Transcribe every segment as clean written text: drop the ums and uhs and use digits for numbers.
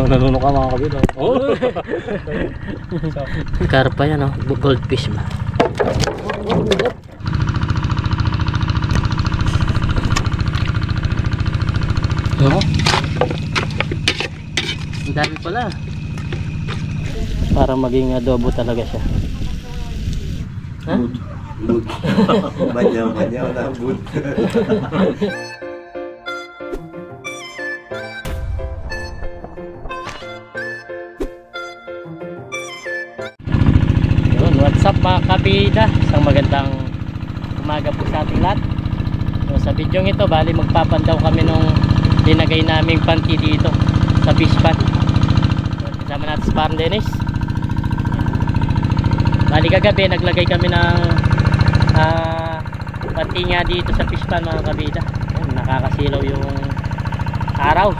Nanunok ka mga kabila. Oh. Karpa yan, oh. Goldfish ba? Oh. Ang dami pala. Para maging adobo talaga siya. Ha? Bud. Banyaw na bud. Yun, what's up mga kabida? Isang magandang umaga po sa ating lahat. So, sa video ito, bali magpapandaw kami nung linagay naming panty dito sa fish pond. So, kasama natin si Parang Dennis. Bali kagabi naglagay kami ng panty nga dito sa fish pond mga kabida. Ayan, nakakasilaw yung araw.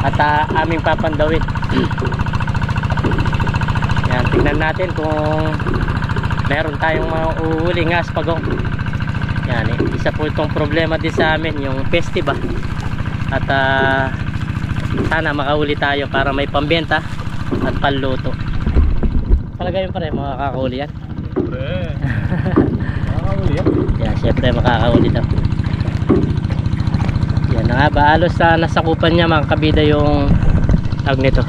At aming papandawin. Yan, tignan natin kung meron tayong mauhuling aspagong. Yan, isa po itong problema din sa amin, yung festival. At sana makahuli tayo para may pambenta at panluto. Palagay pa rin makakahuli yan. Makakahuli yan. Yan, syempre makakahuli daw. Yan na nga ba, halos nasakupan niya mga kabida yung tawag nito,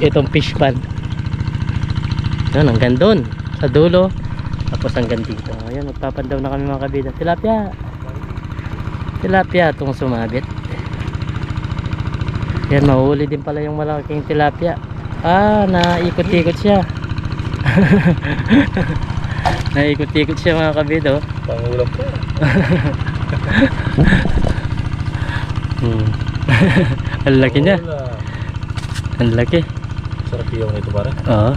itong fish pond. Yun, hanggang doon sa dulo, tapos hanggang dito. Ayan, magpapandaw na kami mga kabida. Tilapia itong sumabit. Yan, mahuli din pala yung malaking tilapia. Naikot-ikot siya. Naikot-ikot siya mga kabida. Pangulam po. Ang laki niya. Ang laki. Sarap yung ito pare. Oo.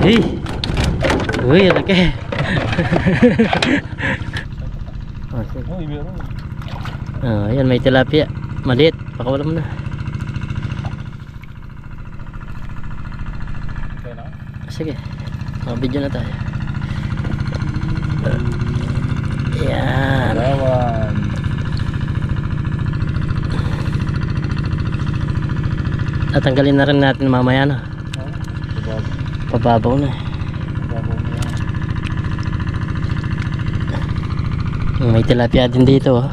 Hey. Uy, ang laki. Oh, meron. Ayan, may tilapia. Maliit. Pakawalan mo na. Okay na. Sige. Video na tayo. Ayan. Lawan. Tatanggalin na rin natin mamaya na. Pababaw na. May tilapia din dito, oh.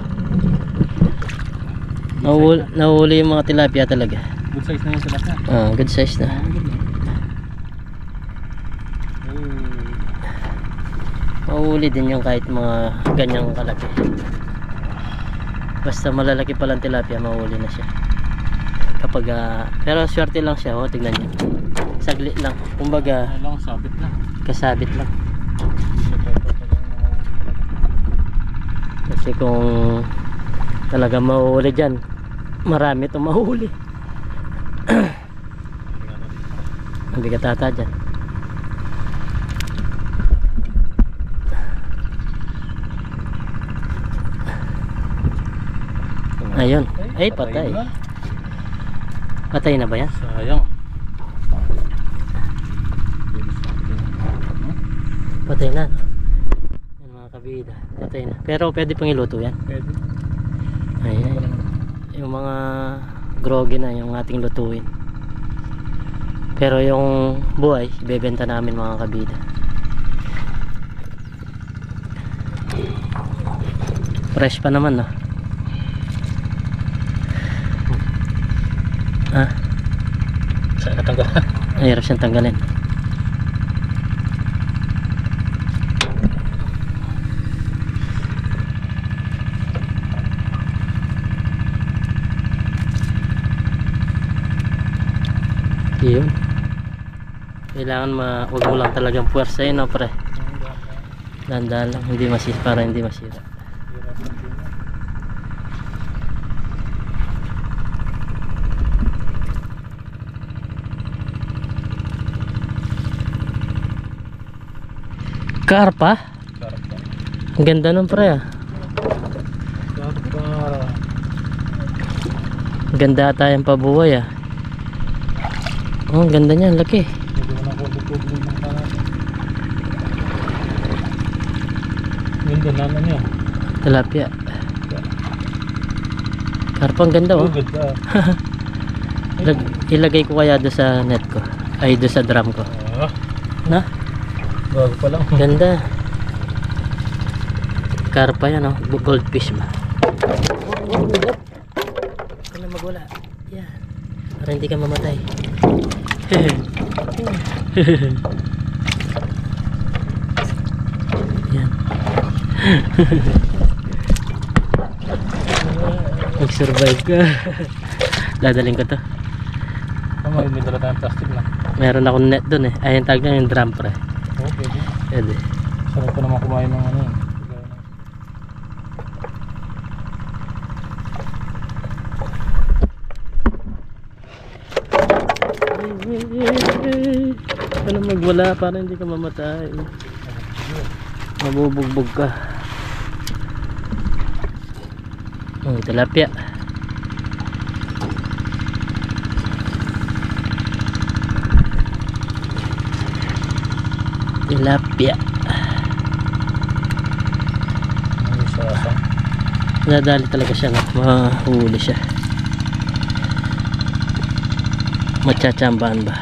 Nahuli yung mga tilapia talaga. Good size na yung tilapia. Good size na. Mahuli din yung kahit mga ganyang kalaki. Basta malalaki palang tilapia, mahuli na siya. Kapag pero swerte lang siya, oh, tignan niyo. Saglit lang. Kumbaga, Sabit na. kasabit lang. Kasi kung talaga mahuhuli dyan, marami itong mahuhuli. Hindi ka tata dyan. Ayun. Ay, patay. Patay na ba yan? Sayang. Patay na. Yan mga kabida. Patay na. Pero pwede pang iluto yan. Pwede. Ayan. Yung mga groggy na yung ating lutuin. Pero yung buhay, ibebenta namin mga kabida. Fresh pa naman, no? Saan natanggal? Hirap siyang tanggalin. Yun. Kailangan huwag mo lang talagang puwersa yun, no, pre? Dahan-dahan lang, hindi masira, para hindi masira. Karpa? Ang ganda nun, pre, ah. Ang ganda tayong pabuhay, ah. Oh, ang ganda niya, laki. Ganda naman niya. Tilapia. Karpa, ang ganda oh. Oh, ganda. Ilagay ko kaya doon sa net ko. Ay, doon sa drum ko. Ah, Na? bago pa lang. Ganda. Karpa yan oh. Goldfish ba? Huwag na magwala. Yan. Para hindi ka mamatay. Yan. Mag-survive ka. Dadaling ko to. May dala tayong plastic na. Meron akong net dun eh. Ayun tag na yung drum pre. Oo, pwede. Pwede. Sarap ko naman kumain ng ano yun. Ano magwala para hindi ka mamatay. Mabubugbog ka. Tilapia. Tilapia. Ano sa asang? Nadali talaga siya, no? Mahuli siya. Matsatsambahan ba?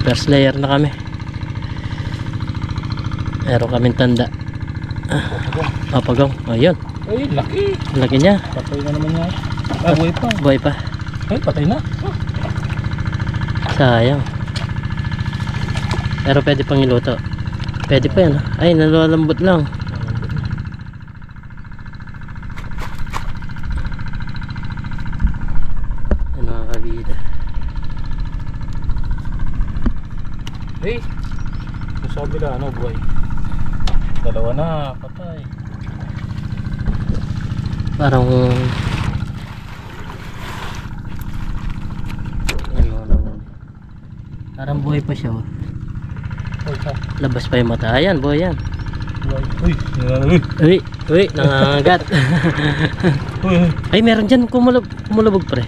First layer na kami. Meron kaming tanda. Pagong. Ayun. Ay, laki. Laki niya. Patay na naman yan. Ah, buhay pa. Buhay pa. Ay, patay na. Sayang. Pero pwede pang iluto. Pwede pa yan. Ay, nalalambot lang. Ano mga kabida. Hey, sabi na ano, buhay. Dalawa na, patay. Parang parang buhay pa siya oh. Buhay pa. Labas pa yung mata. Ayan, buhay yan. Buhay. Uy, uy. Uy, nangangagat. Uy. Ay, meron dyan kumulubog pre.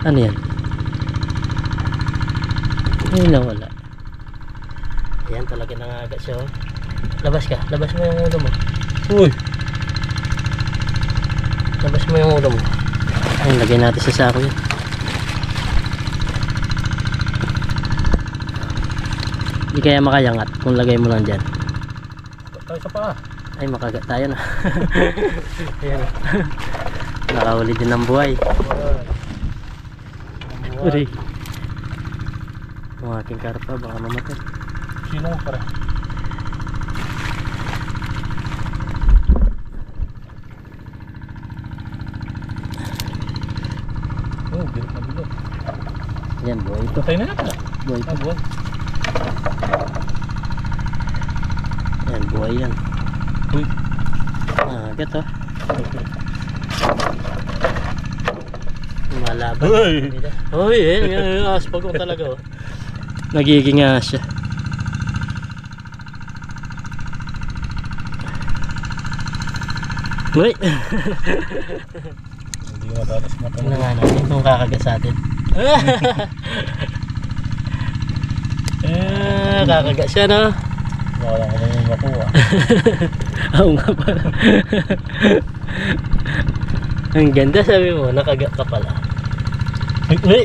Ano yan? Ay, nawala. Ayan, talaga nangangagat siya oh. Labas ka, labas mo yung ulo mo. Uy. Labas mo yung ulo mo. Ay, lagay natin sa sako yun. Hindi kaya makayangat kung lagay mo lang dyan. Patay sa paa. Ay, makagat tayo na. Ayan. Nakahuli din ng buhay. Uri. Ang aking karpa, baka mamatay. Sino mo pare? Oh, bilog na bilog. Yan, buhay ito. Patay na yata. Buhay Ah, ito. buhay. Yan, buhay yan. Uy. Agat oh. Malaban. Uy. Uy, yan. Aspagong talaga oh. Nagiging siya. Uy. Hindi ko matalas mata. Tingnan nga natin kung kakagat sa atin. Kakagat siya no. Wala ko naman makuha. Oo nga pala. Ang ganda sabi mo, nakagat ka pala. Uy.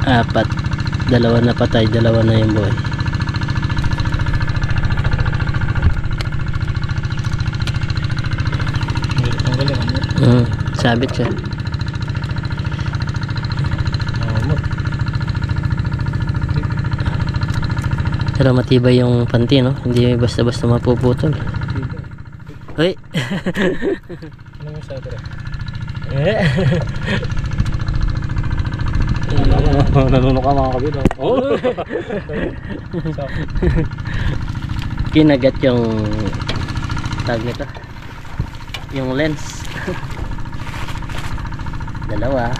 Apat. Dalawa na patay, dalawa na yung buhay. Hindi ko tanggalin. Sabit siya. Pero matibay yung panty no, hindi basta-basta mapuputol. Uy. Ano mo sa ito? Nanunok ka mga kabila. Oh. Kinagat yung tag nito. Yung lens. Dalawa.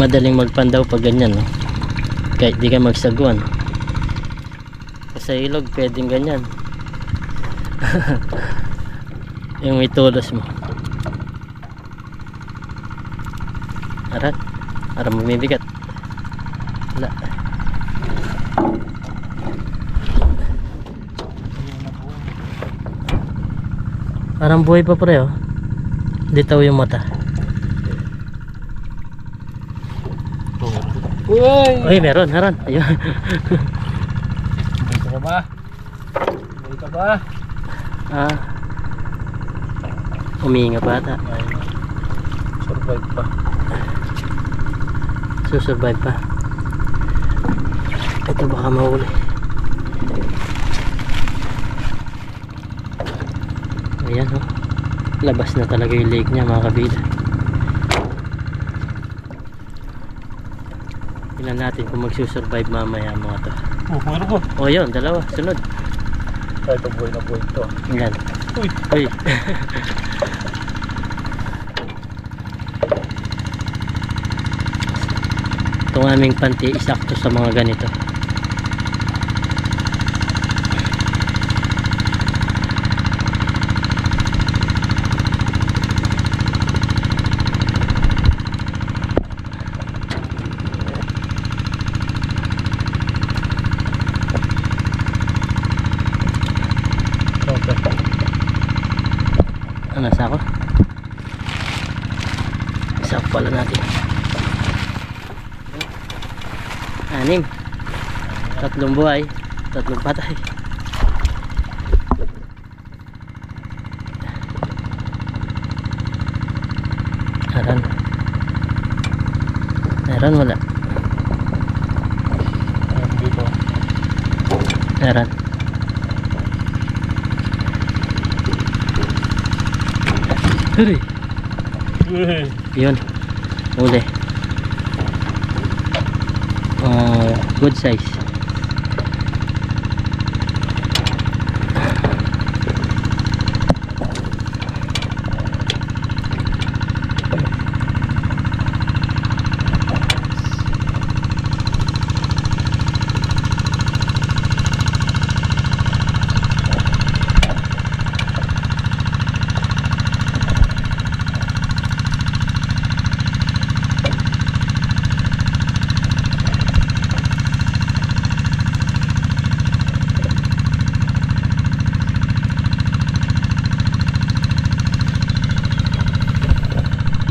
madaling magpandaw pag ganyan, no? Kahit di ka magsaguan. Sa ilog pwedeng ganyan. Yung itulos mo. Arat. Aram bumibigat. Wala. Parang buhay pa pre, oh. Ditaw yung mata. Uy, meron. Ayun. Buhay ka ba? Buhay ka ba? Ah. Umihinga pa ata. Survive pa. Susurvive pa. Ito baka mahuli. Ayan, oh. Labas na talaga yung lake niya, mga kabida. Tingnan natin kung magsusurvive mamaya mga to. Puro ko. O yun, dalawa, sunod. Kahit ang buhay na buhay ito. Ayan. Uy. Uy. Itong aming panty isakto sa mga ganito. Nasa ako? Isa pala natin. 6. 3 buhay, 3 patay. Meron wala. Dito. Meron. Huri. Yun. Uli. Good size.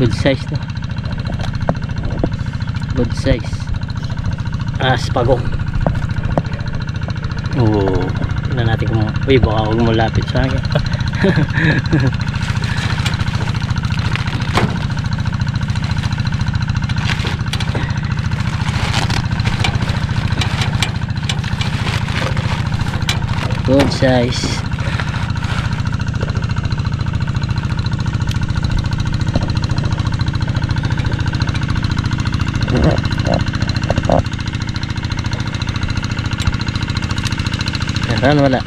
Good size, no? Good size. Spagong. Oo. Tingnan natin kung... Uy, baka huwag mo lapit sa akin. Good size. Meron wala.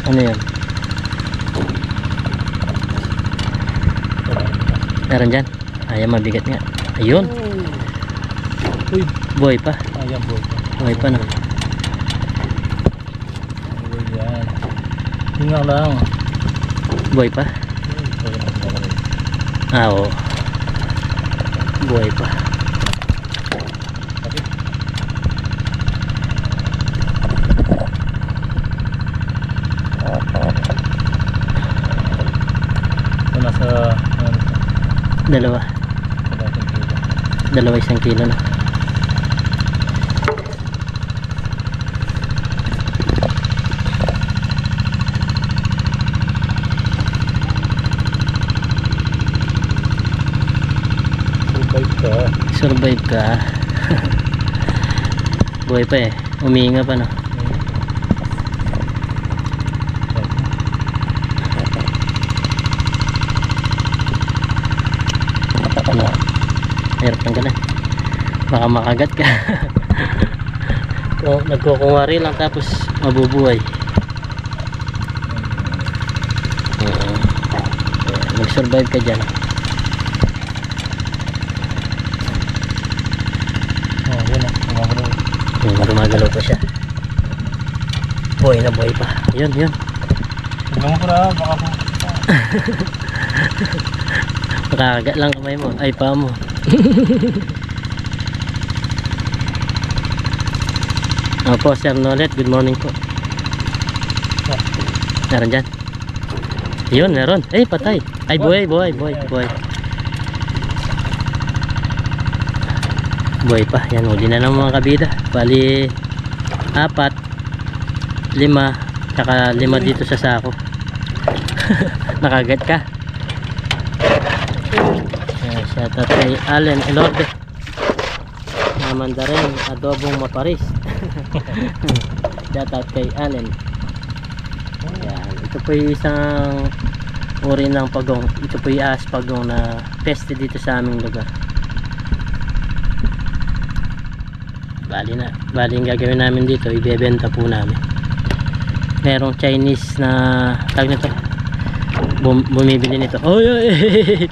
Ano yun? Meron dyan. Ayaw, mabigat nga. Ayun. Uy. Buhay pa. Ayan, buhay pa. Buhay pa, no? Ayan. Hinga lang. Buhay pa. Oo. Buhay pa. Nasa Dalawa. 1 kilo na. Survive ka. Buhay pa eh. Umihinga pa, no? Ano? Hirap ng galan. Baka makagat ka. Kung nagkukunwari lang tapos mabubuhay. Mag-survive ka dyan. Gumagalaw pa siya. Buhay na buhay pa. Yun. Tignan mo pala, baka po. Makakagat lang kamay mo. Ay, pa mo. Opo, Sir Nolet. Good morning po. Meron dyan. Yun, meron. Eh, patay. Ay, buhay. Buhay pa. Yan, huli na ng mga kabida. Bali, 4, 5, tsaka 5 dito sa sako. Nakagat ka. Shout out kay Allen Elorde. Namanda rin adobong maparis. Shout out kay Allen. Yan. Ito po yung isang uri ng pagong. Ito po yung ahas pagong na peste dito sa aming lugar. Bali yung gagawin namin dito, ibebenta po namin. Merong Chinese na tag nito, bumibili nito. Oy!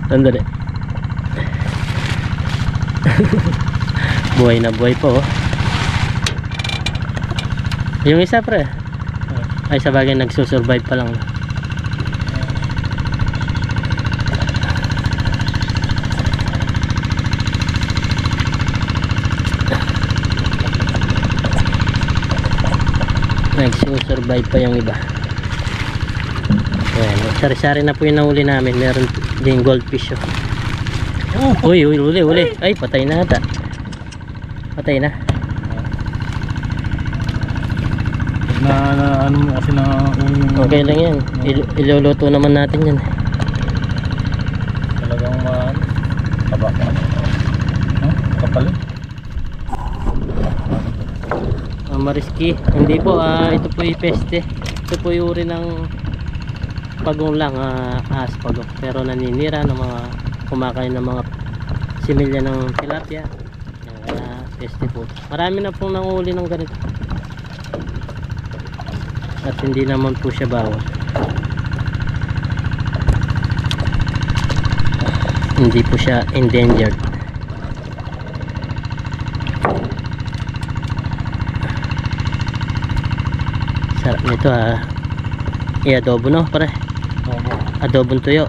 Sandali. Buhay na buhay po. Yung isa pre, ay sa bagay nagsusurvive pa lang. Nagsusurvive pa yung iba. Ayan, sari-sari na po yung nahuli namin. Meron din goldfish. Uy, uli. Ay, patay na ata. Patay na. Ano mo kasi na Okay lang yan. Iluluto naman natin yan. Talagang taba. Kapal. Mariski. Hindi po, ito po yung peste. Ito po yung uri ng pagong lang, ahas pagong. Pero naninira ng mga kumakain ng mga similya ng tilapia. Kaya peste po. Marami na pong nanguli ng ganito. At hindi naman po siya bawal. Hindi po siya endangered. Sarap nito i-adobo no pare. Adobong tuyo.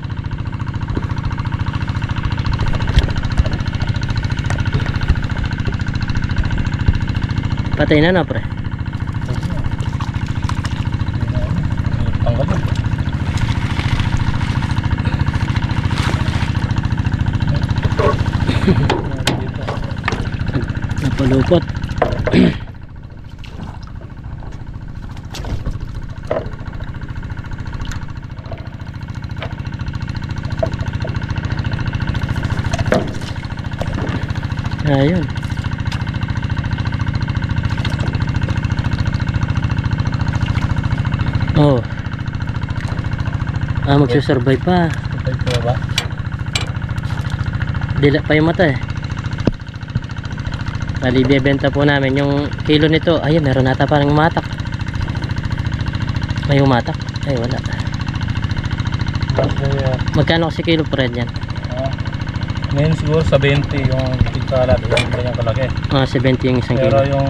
Patay na pre. Tanggal. Napalupot. Ayun. Oh. Magsusurvive pa. Survive pa ba? Dila pa yung mata eh. Bali, bebenta po namin yung kilo nito. Ayun, meron nata parang umatak. May umatak? Ay, wala. Magkano kasi kilo pa rin yan? Ngayon siguro sa 20 yung pintalat, yung ganyang kalaki. 70 yung isang kilo. Pero yung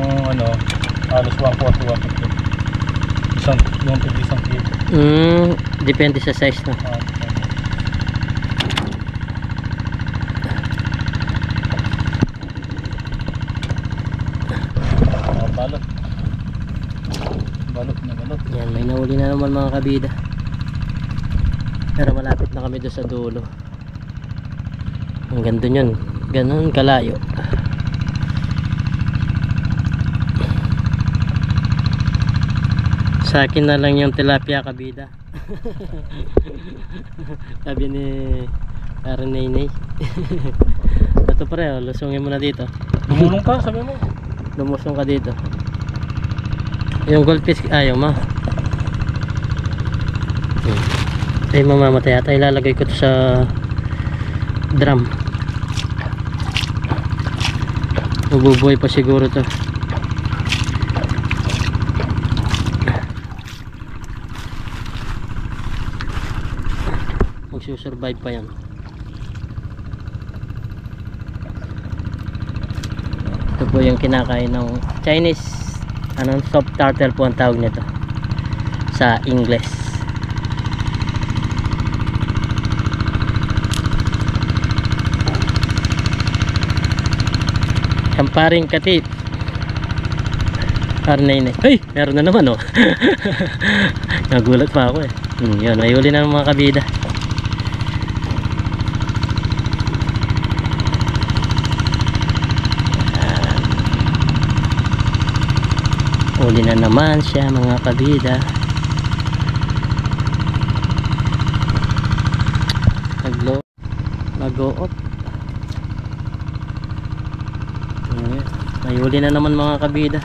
halos 140, 150. Isang kilo. Depende sa size no. Balot. Yan, may nahuli na naman mga kabida. Pero malapit na kami doon sa dulo. Hanggang doon yun. Ganun kalayo. Sa akin na lang yung tilapia kabida. Sabi ni parang Naynay. Ito pare, lusungin mo na dito. Lumulong ka, sabi mo. Lumusong ka dito. Yung goldfish ayaw mo. Ay mamamatay ata. Ilalagay ko to sa drum. Mabubuhay pa siguro to. Magsusurvive pa yan. Ito po po yung kinakain ng Chinese soft turtle po ang tawag nito sa English. Kamparing katit. Arnay. Hey, meron na naman oh. Nagulat pa ako eh. Yun, may huli na ng mga kabida. Huli na naman siya mga kabida. Mag-go up. May huli na naman mga kabida.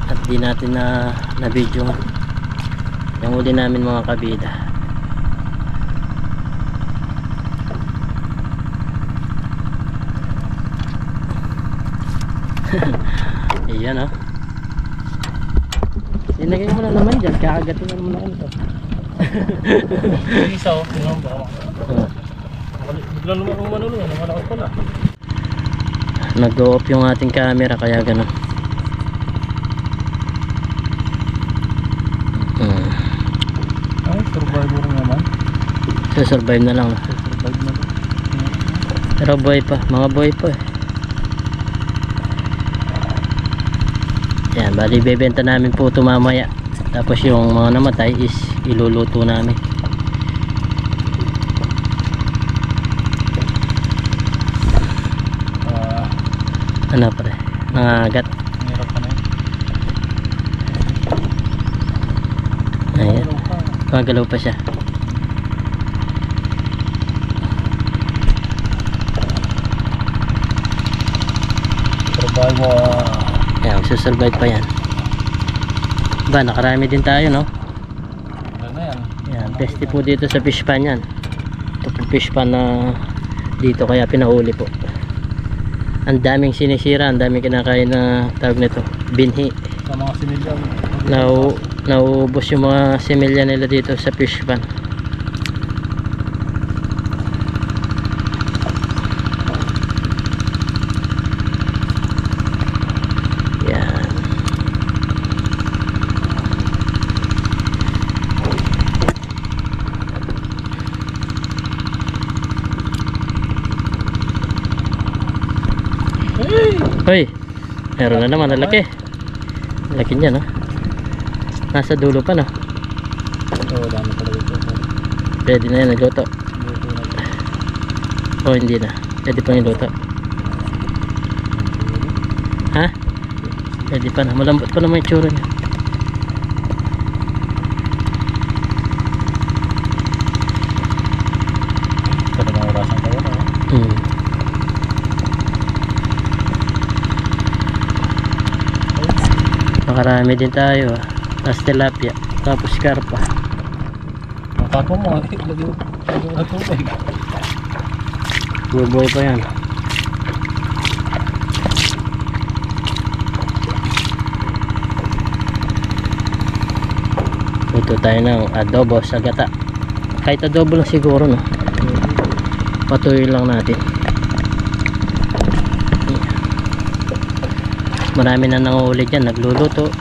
At di natin na video yung huli namin mga kabida. Ayan oh. Sinagay mo na naman dyan, kakagatin na naman ako nito. Isa oh, tingnan mo. Biglang lumalong naman ako pala. Nag-go off yung ating camera kaya gano'n. Ay, survivor naman. Survive na lang. Survive na lang. Pero boy pa, mga boy pa eh. Yan, bali bebenta namin po ito mamaya. Tapos yung mga namatay is iluluto namin. Ano pa rin? Nangagat. Hirap pa na yun. Ayan. Magalaw pa siya. Survive mo. Ayan, magsusurvive pa yan. Ba, nakarami din tayo no? Ano na yan? Ayan, testi po dito sa fish pan yan. Ito po fish pan na dito kaya pinahuli po. Ang daming sinisira, ang daming kinakain na tawag nito, binhi. Sa mga similya. Nauubos yung mga similya nila dito sa fish pan. Yan. Hoy, meron na naman, lalaki. Laki niya no. Nasa dulo pa no. Oo, dami pala ito. Pwede na yan nagluto. Luto na ito. O hindi na, pwede pang iluto. Ha? Pwede pa na, malambot pa naman yung tsura niya. Pwede mga orasan kayo na. Makarami din tayo tapos tilapia, tapos karpa. Ang kapo mo, lagyan na tubig. Buhay pa yan. Luto tayo ng adobo sa gata. Kahit adobo lang siguro no. Patuloy lang natin. Marami na nanguhuli dyan, nagluluto.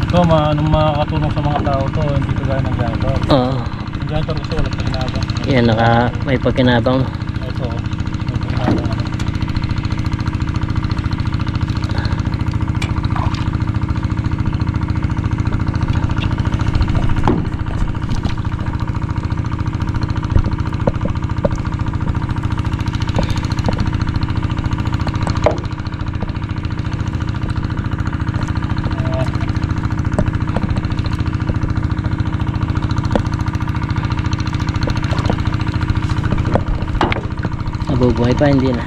Ito, anong makakatulong sa mga tao to, hindi kagaya ng janitor. Oo. Yung janitor kasi wala pakinabang. Yan, may pagkinabang. Ito, may pakinabang. Nabubuhay pa, hindi na.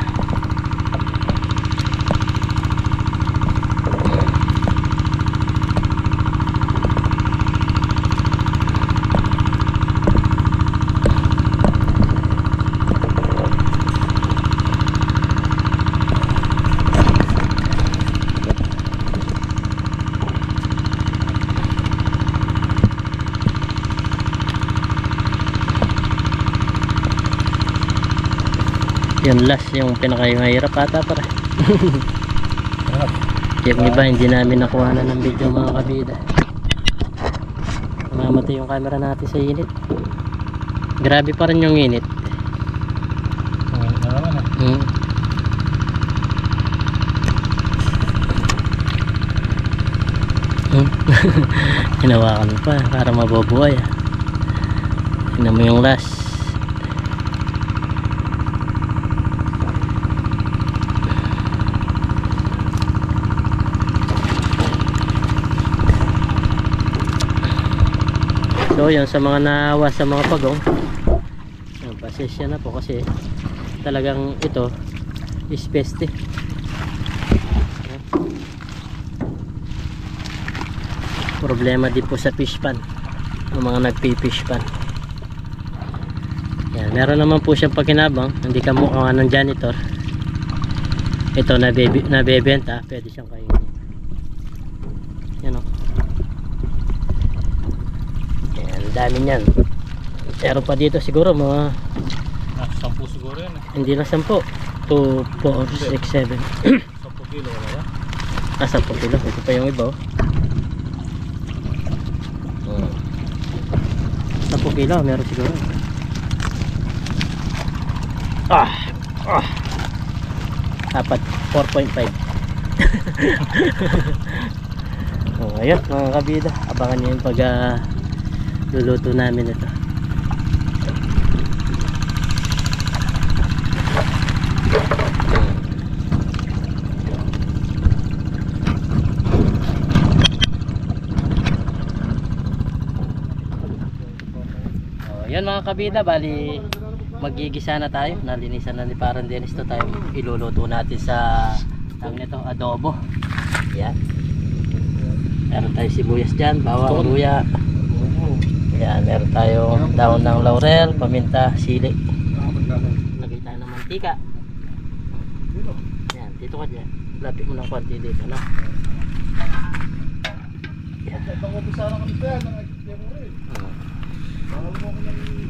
Yung last, yung pinakahirap ata para. Sarap. Yung iba hindi namin nakuha na ng video mga kabida. Mamatay yung camera natin sa init. Grabe pa rin yung init. Ang na naman eh. Hinawakan mo pa para mabubuhay ah. Tingnan mo yung last. So yun, sa mga naawa sa mga pagong, pasensya na po kasi talagang ito is peste. Problema din po sa fish pan, ng mga nagpi-fish pan. Yan, meron naman po siyang pakinabang, hindi ka mukha ng janitor. Ito nabebenta, pwede siyang kainin. Yan o. Yan, dami niyan. Meron pa dito siguro mga Nasa 10 siguro yan eh. hindi na 10, 2, 4, 6, 7. 10 kilo wala ba? 10 kilo, ito pa yung iba oh. 10 kilo, meron siguro. Dapat 4.5. Ayun mga kabida, abangan nyo yung pag luluto namin ito. Yan mga kabida, bali magigisa na tayo. Nalinisan na ni Parang Dennis to. Tayo iluluto natin sa tawag nito, adobo. Yan. Meron tayo sibuyas dyan, bawang, luya. Yan, meron tayo daon ng laurel, paminta, sili. Lagay tayo ng mantika. Yan, dito ka dyan. Lapit mo ng konti dito na.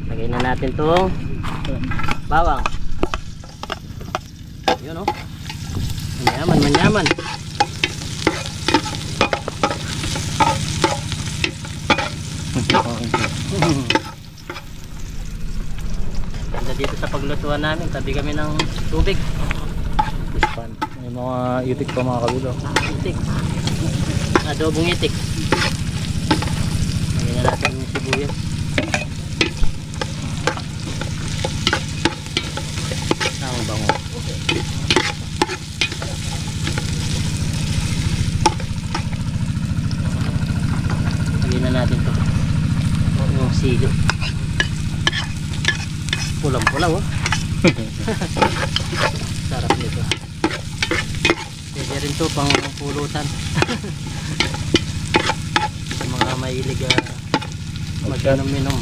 Lagay na natin itong bawang. Yun o. Manyaman, manyaman. Ganda dito sa paglutuan namin. Tabi kami ng tubig. Pispan. May mga itik pa mga kabilo. Itik. Adobong itik. Lagay na natin yung sibuyas. Ang bango. Lagyan na natin to yung silo. Pulang-pulaw oh. Sarap nito. Pwede rin to pang pulutan. Sa mga mahilig mag-inom-inom.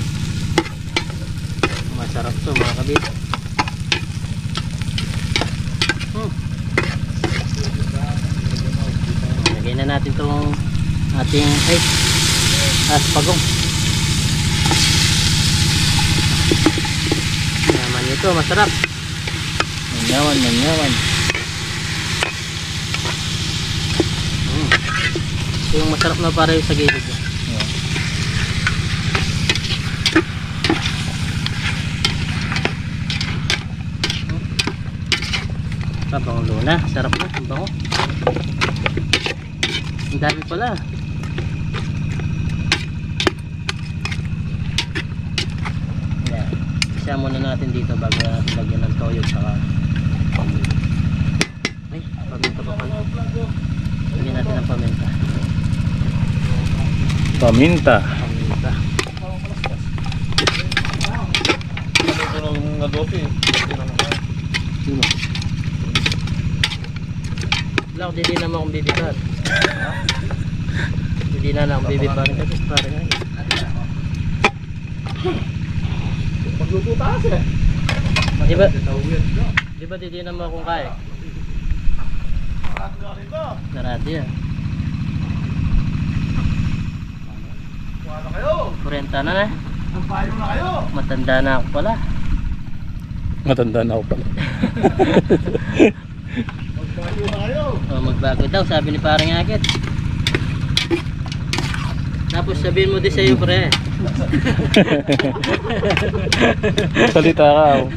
Masarap to mga kabit. Lagyan na natin itong ating aspagong. Naman ito, masarap. Manyaman, manyaman. Ito yung masarap na para yung sa gilid. Bango luna, sarap na, ang bango. Ang dami pala. Yan. Isa muna natin dito bago natin lagyan ng toyo saka ay, paminta pa pala. Lagyan natin ng paminta. Paminta. Paminta. Ito ng adobe. Wala ko, hindi naman akong bibitan. Hindi na akong bibitan. Kasi parang nga. Magluto taas eh. Di ba hindi naman akong kaya? Narado yan. Wala kayo. 40 na na. Nagpayo na kayo. Matanda na ako pala. Matanda na ako pala. Oh, magbago daw, sabi ni parang Agit. Tapos sabihin mo din sa'yo, pre. Salita ka. Oh.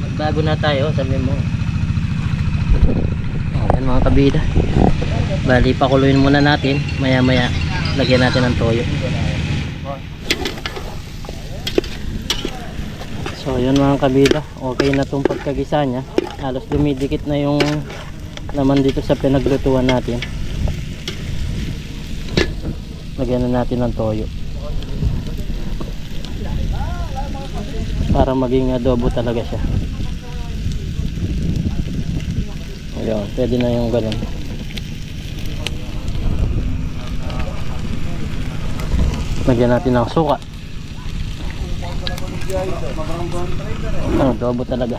Magbago na tayo, sabihin mo. Ayan mga kabida. Bali, pakuluin muna natin. Maya maya, lagyan natin ng toyo. So yun mga kabida, okay na itong pagkagisa nya. Halos dumidikit na yung laman dito sa pinaglutuan natin. Lagyan na natin ng toyo para maging adobo talaga siya. Ayun, pwede na yung ganun. Lagyan natin ng suka. Adobo talaga.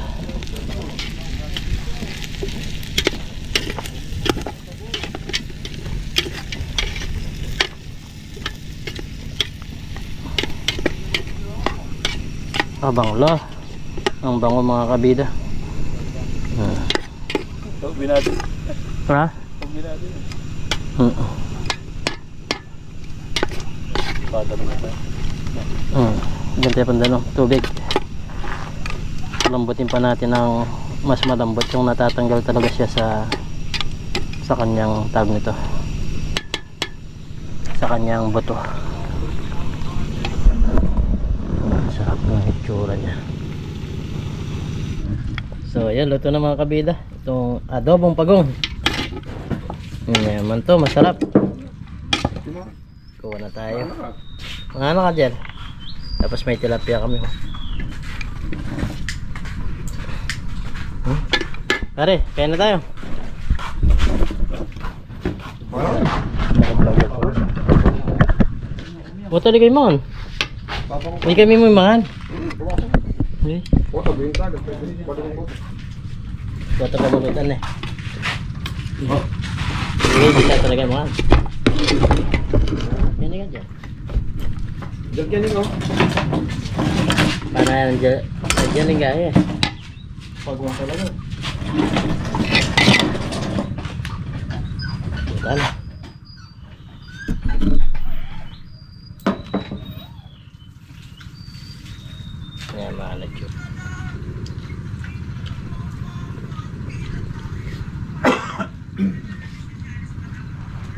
Banglo. Ang bango mga kabida. Binati. Ha? Binati. Padalo na tayo. Ganti pa dano, tubig. Lambutin pa natin ng mas malambot yung natatanggal talaga siya sa kanyang tag nito. Sa kanyang buto. Sarap ng hitsura niya. So ayan, luto na mga kabida. Itong adobong pagong. Naman to, masarap. Kuha na tayo. Mga ano ka dyan? Tapos may tilapia kami. Pare, kaya na tayo. Buto di kayo man. Hindi kami mo imangan. Buto ka bulutan eh. Hindi bisa talaga imangan. Yan nga dyan. Diyan ko. Para dyan nga eh. Pagwang talaga. Butan. Yan maalat yun.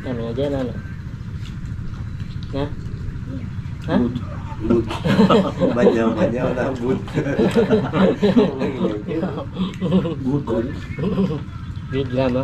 Ano nga dyan ano? Ha? Ha? But. Banyaw na but. Good nga no?